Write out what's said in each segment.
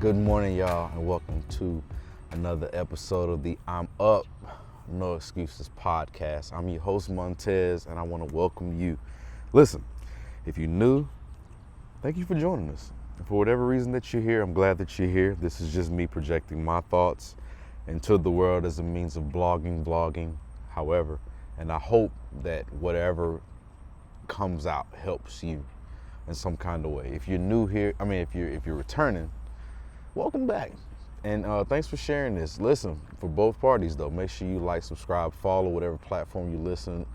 Good morning, y'all, and welcome to another episode of the I'm Up, No Excuses podcast. I'm your host, Montez, and I want to welcome you. Listen, if you're new, thank you for joining us. For whatever reason that you're here, I'm glad that you're here. This is just me projecting my thoughts into the world as a means of vlogging, however, and I hope that whatever comes out helps you in some kind of way. If you're new here, if you're returning, welcome back, and thanks for sharing this. Listen, for both parties though, make sure you like, subscribe, follow whatever platform you listen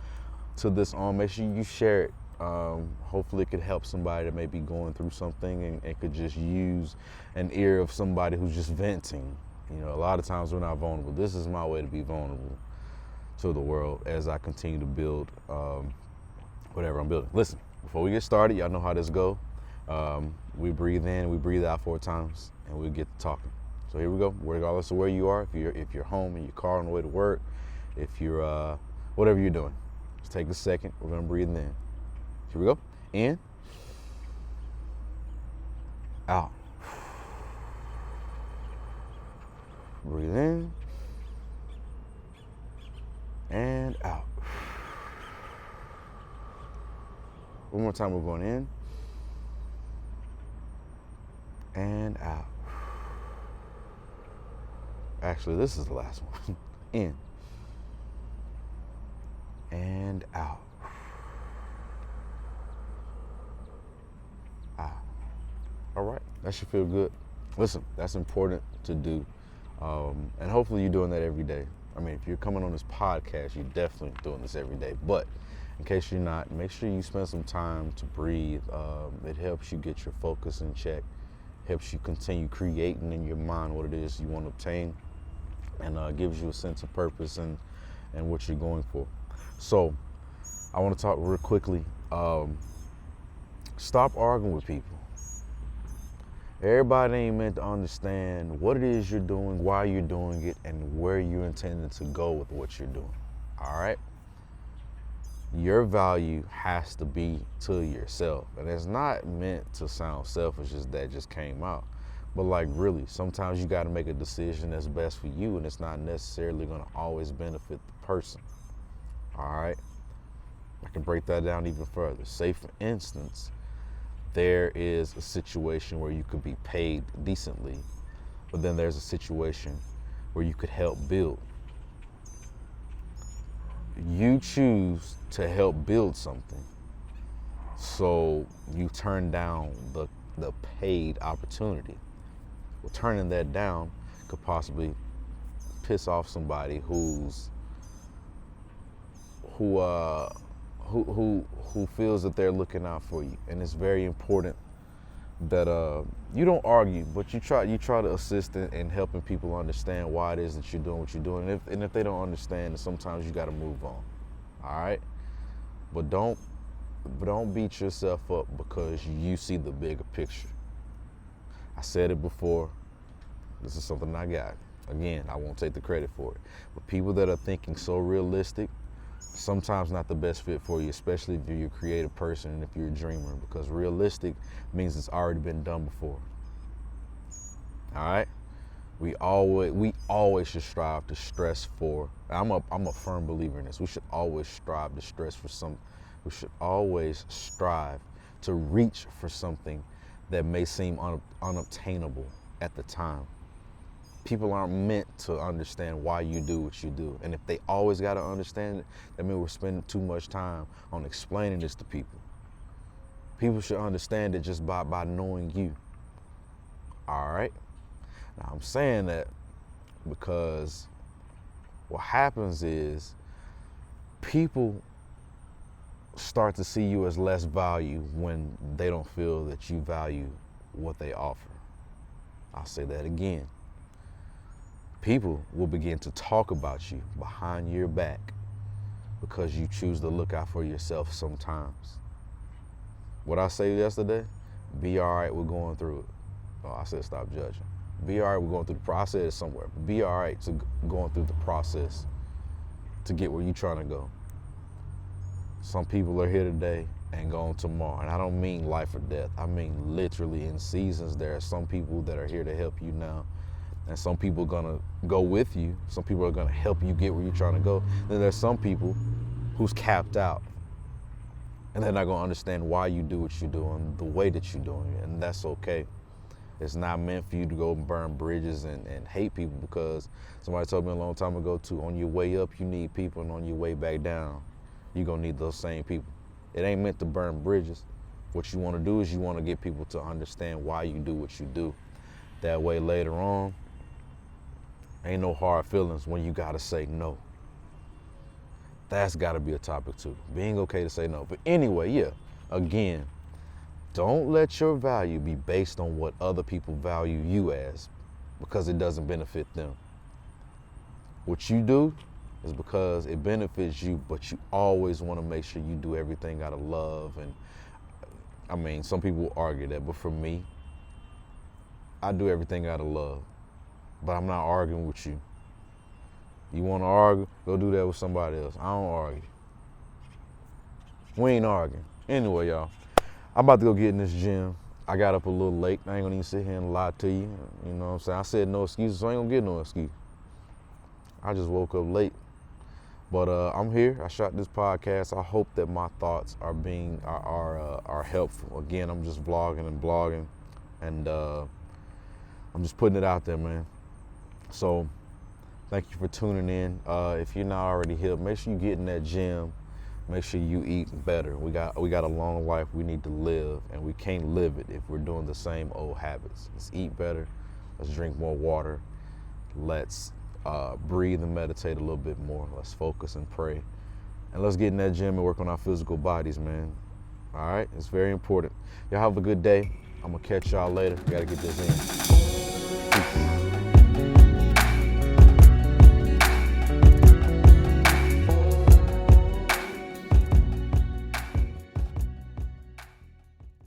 to this on. Make sure you share it. Hopefully it could help somebody that may be going through something and could just use an ear of somebody who's just venting. You know, a lot of times we're not vulnerable. This is my way to be vulnerable to the world as I continue to build whatever I'm building. Listen, before we get started, y'all know how this go. We breathe in, we breathe out 4 times, and we get to talking. So here we go. Regardless of where you are, if you're home in your car on the way to work, if you're whatever you're doing, just take a second. We're gonna breathe in. Here we go. In, out. Breathe in and out. One more time. We're going in and out. Actually, this is the last one. In and out. Out. All right, that should feel good. Listen, that's important to do, and hopefully you're doing that every day. I mean, if you're coming on this podcast, you're definitely doing this every day. But in case you're not, make sure you spend some time to breathe. It helps you get your focus in check. Helps you continue creating in your mind what it is you want to obtain, and gives you a sense of purpose and what you're going for. So I want to talk real quickly. Stop arguing with people. Everybody ain't meant to understand what it is you're doing, why you're doing it, and where you're intending to go with what you're doing. All right? Your value has to be to yourself. And it's not meant to sound selfish, as that just came out. But like really, sometimes you got to make a decision that's best for you, and it's not necessarily going to always benefit the person. All right? I can break that down even further. Say for instance, there is a situation where you could be paid decently, but then there's a situation where you could help build. You choose to help build something, so you turn down the paid opportunity. Well, turning that down could possibly piss off somebody who feels that they're looking out for you, and it's very important that you don't argue, but you try to assist in helping people understand why it is that you're doing what you're doing. And if they don't understand, then sometimes you got to move on. All right, but don't beat yourself up because you see the bigger picture. I said it before. This is something I got. Again, I won't take the credit for it. But people that are thinking so realistic, sometimes not the best fit for you, especially if you're a creative person and if you're a dreamer, because realistic means it's already been done before. All right? We always should strive to stress for, I'm a firm believer in this. We should always strive to stress for we should always strive to reach for something that may seem unobtainable at the time. People aren't meant to understand why you do what you do. And if they always got to understand it, that means we're spending too much time on explaining this to people. People should understand it just by knowing you. All right? Now, I'm saying that because what happens is people start to see you as less value when they don't feel that you value what they offer. I'll say that again. People will begin to talk about you behind your back because you choose to look out for yourself sometimes. What I said yesterday, be all right, we're going through it. Oh, I said stop judging. Be all right, we're going through the process somewhere. Be all right to going through the process to get where you're trying to go. Some people are here today and gone tomorrow. And I don't mean life or death. I mean literally in seasons. There are some people that are here to help you now. And some people are gonna go with you. Some people are gonna help you get where you're trying to go. Then there's some people who's capped out. And they're not gonna understand why you do what you're doing, the way that you're doing it. And that's okay. It's not meant for you to go and burn bridges and hate people, because somebody told me a long time ago too, on your way up you need people, and on your way back down you're gonna need those same people. It ain't meant to burn bridges. What you wanna do is you wanna get people to understand why you do what you do. That way later on, ain't no hard feelings when you gotta say no. That's gotta be a topic too. Being okay to say no. But anyway, yeah, again, don't let your value be based on what other people value you as, because it doesn't benefit them. What you do is because it benefits you, but you always want to make sure you do everything out of love. And I mean, some people argue that, but for me, I do everything out of love, but I'm not arguing with you. You want to argue? Go do that with somebody else. I don't argue. We ain't arguing. Anyway, y'all, I'm about to go get in this gym. I got up a little late. I ain't gonna even sit here and lie to you. You know what I'm saying? I said no excuses, so I ain't gonna get no excuse. I just woke up late. But I'm here. I shot this podcast. I hope that my thoughts are helpful. Again, I'm just vlogging and blogging, and I'm just putting it out there, man. So thank you for tuning in. If you're not already here, make sure you get in that gym. Make sure you eat better. We got a long life we need to live, and we can't live it if we're doing the same old habits. Let's eat better. Let's drink more water. Let's breathe and meditate a little bit more. Let's focus and pray. And let's get in that gym and work on our physical bodies, man. All right? It's very important. Y'all have a good day. I'm going to catch y'all later. Got to get this in. Peace.